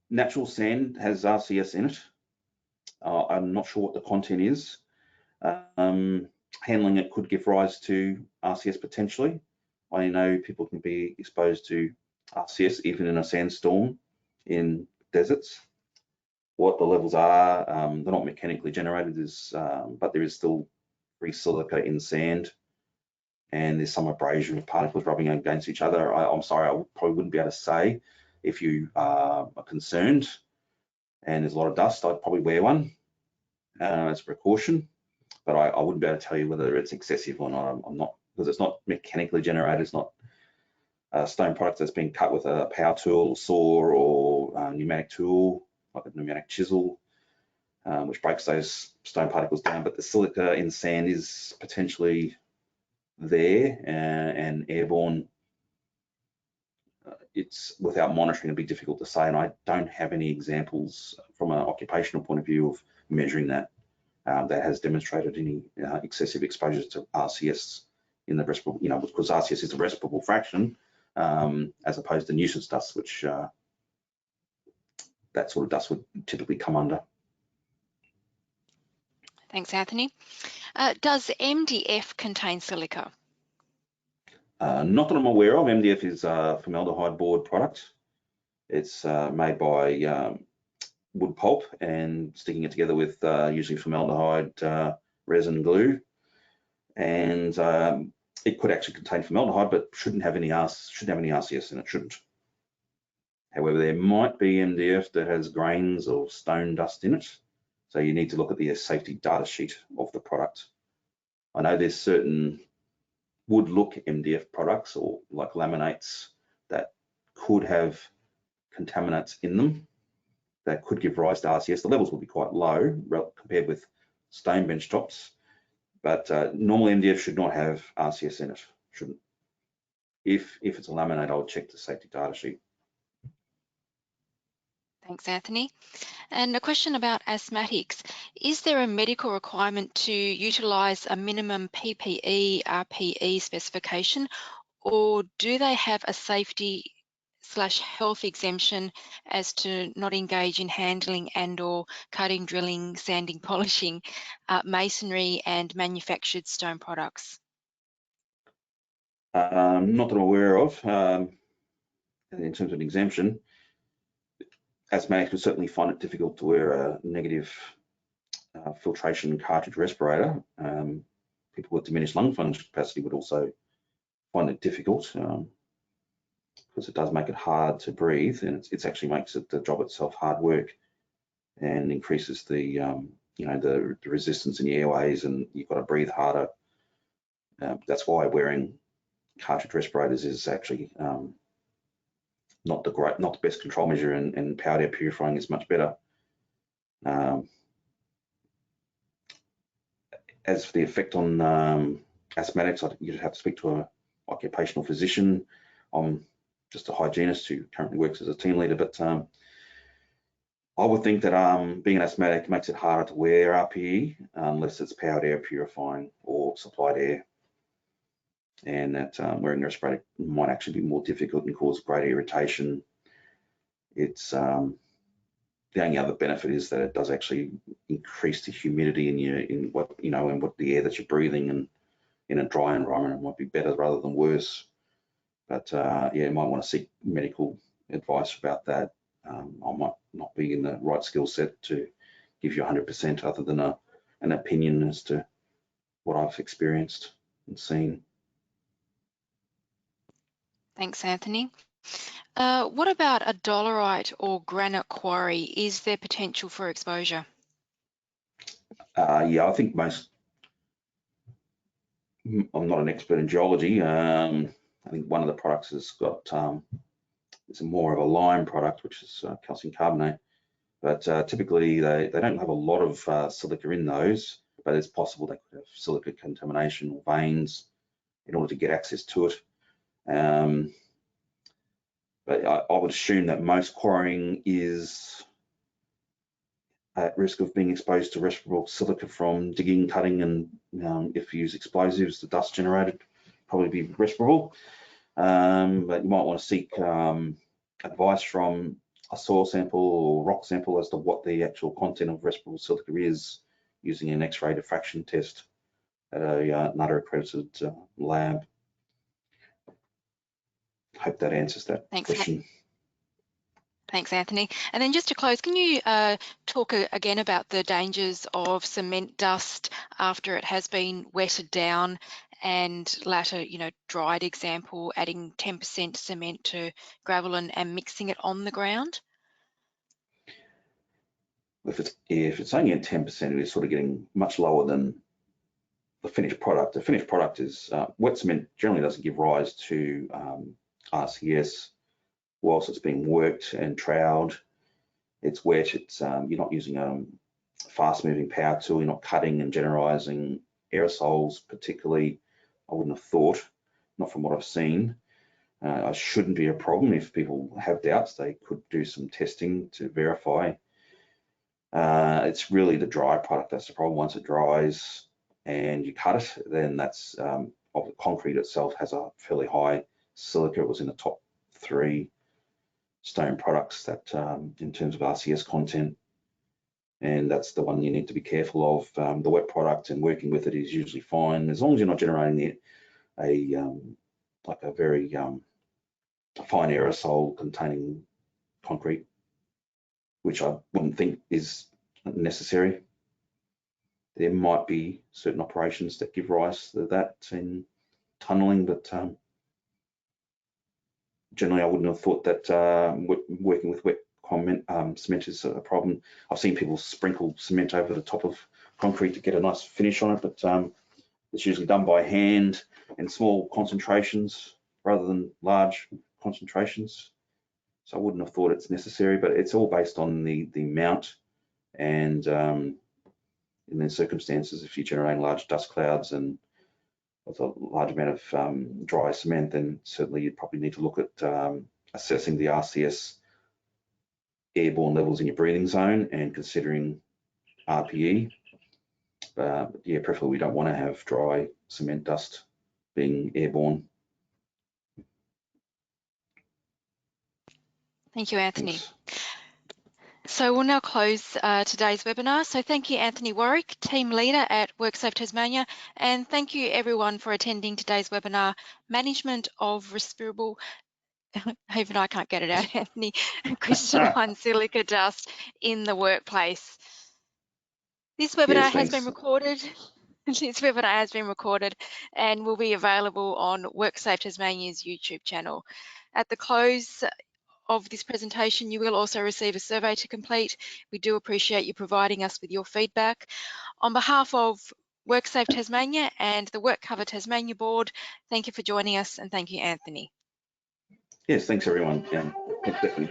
natural sand has RCS in it. I'm not sure what the content is. Handling it could give rise to RCS potentially. I know people can be exposed to RCS even in a sandstorm in deserts. What the levels are, they're not mechanically generated, but there is still free silica in sand, and there's some abrasion of particles rubbing against each other. I'm sorry, I probably wouldn't be able to say. If you are concerned and there's a lot of dust, I'd probably wear one as a precaution, but I wouldn't be able to tell you whether it's excessive or not. I'm not, because it's not mechanically generated. It's not a stone product that's been cut with a power tool or saw or a pneumatic tool, like a pneumatic chisel, which breaks those stone particles down. But the silica in sand is potentially there, and airborne. It's, without monitoring, it'd be difficult to say, and I don't have any examples from an occupational point of view of measuring that that has demonstrated any excessive exposures to RCS in the respirable, because RCS is a respirable fraction, as opposed to nuisance dust, which that sort of dust would typically come under. Thanks, Anthony. Does MDF contain silica? Not that I'm aware of. MDF is a formaldehyde board product. It's made by wood pulp and sticking it together with usually formaldehyde resin glue, and it could actually contain formaldehyde, but shouldn't have any RCS in it. Shouldn't. However, there might be MDF that has grains of stone dust in it, so you need to look at the safety data sheet of the product. I know there's certain wood look MDF products, or like laminates, that could have contaminants in them that could give rise to RCS. The levels will be quite low compared with stone bench tops, but normal MDF should not have RCS in it. Shouldn't. If it's a laminate, I would check the safety data sheet. Thanks, Anthony. And a question about asthmatics. Is there a medical requirement to utilise a minimum PPE, RPE specification, or do they have a safety/health exemption as to not engage in handling and or cutting, drilling, sanding, polishing, masonry and manufactured stone products? Not that I'm aware of. In terms of an exemption, asthmatics would certainly find it difficult to wear a negative filtration cartridge respirator. People with diminished lung function capacity would also find it difficult, because it does make it hard to breathe, and it actually makes the job itself hard work, and increases the the resistance in the airways, and you've got to breathe harder. That's why wearing cartridge respirators is actually not the best control measure, and powered air purifying is much better. As for the effect on asthmatics, you'd have to speak to an occupational physician. I'm just a hygienist who currently works as a team leader, but I would think that being an asthmatic makes it harder to wear RPE unless it's powered air purifying or supplied air, and that wearing a respirator might actually be more difficult and cause greater irritation. There's the only other benefit is that it does actually increase the humidity in what the air that you're breathing, and in a dry environment it might be better rather than worse. But yeah, you might want to seek medical advice about that. I might not be in the right skill set to give you 100% other than an opinion as to what I've experienced and seen. Thanks, Anthony. What about a dolerite or granite quarry? Is there potential for exposure? Yeah, I think I'm not an expert in geology. I think one of the products has got, it's more of a lime product, which is calcium carbonate. But typically they don't have a lot of silica in those, but it's possible they could have silica contamination or veins in order to get access to it. But I would assume that most quarrying is at risk of being exposed to respirable silica from digging, cutting, and if you use explosives, the dust generated probably be respirable. But you might want to seek advice from a soil sample or rock sample as to what the actual content of respirable silica is, using an X-ray diffraction test at a NUTTA accredited lab. Hope that answers that question. Thanks, Anthony. And then just to close, can you talk again about the dangers of cement dust after it has been wetted down and later, dried? Example, adding 10% cement to gravel and mixing it on the ground? If it's only at 10%, it is sort of getting much lower than the finished product. The finished product is wet cement generally doesn't give rise to RCS whilst it's being worked and troweled. It's wet. It's you're not using a fast-moving power tool. You're not cutting and generalizing aerosols particularly. I wouldn't have thought, not from what I've seen. It shouldn't be a problem. If people have doubts, they could do some testing to verify. It's really the dry product that's the problem. Once it dries and you cut it, then that's of the concrete itself has a fairly high silica. It was in the top 3 stone products that in terms of RCS content, and that's the one you need to be careful of. The wet product and working with it is usually fine as long as you're not generating like a very fine aerosol containing concrete, which I wouldn't think is necessary. There might be certain operations that give rise to that in tunneling, but generally I wouldn't have thought that working with wet cement is a problem. I've seen people sprinkle cement over the top of concrete to get a nice finish on it, but it's usually done by hand in small concentrations rather than large concentrations. So I wouldn't have thought it's necessary, but it's all based on the amount, and in the circumstances, if you're generating large dust clouds and with a large amount of dry cement, then certainly you'd probably need to look at assessing the RCS airborne levels in your breathing zone and considering RPE. Yeah, preferably we don't want to have dry cement dust being airborne. Thank you, Anthony. Thanks. So we'll now close today's webinar. So thank you, Anthony Warwick, Team Leader at WorkSafe Tasmania, and thank you everyone for attending today's webinar, Management of Respirable, even I can't get it out, Anthony, crystalline silica dust in the workplace. This webinar has been recorded. This webinar has been recorded and will be available on WorkSafe Tasmania's YouTube channel. At the close of this presentation, you will also receive a survey to complete. We do appreciate you providing us with your feedback. On behalf of WorkSafe Tasmania and the WorkCover Tasmania Board, thank you for joining us, and thank you, Anthony. Yes, thanks everyone. Yeah, definitely.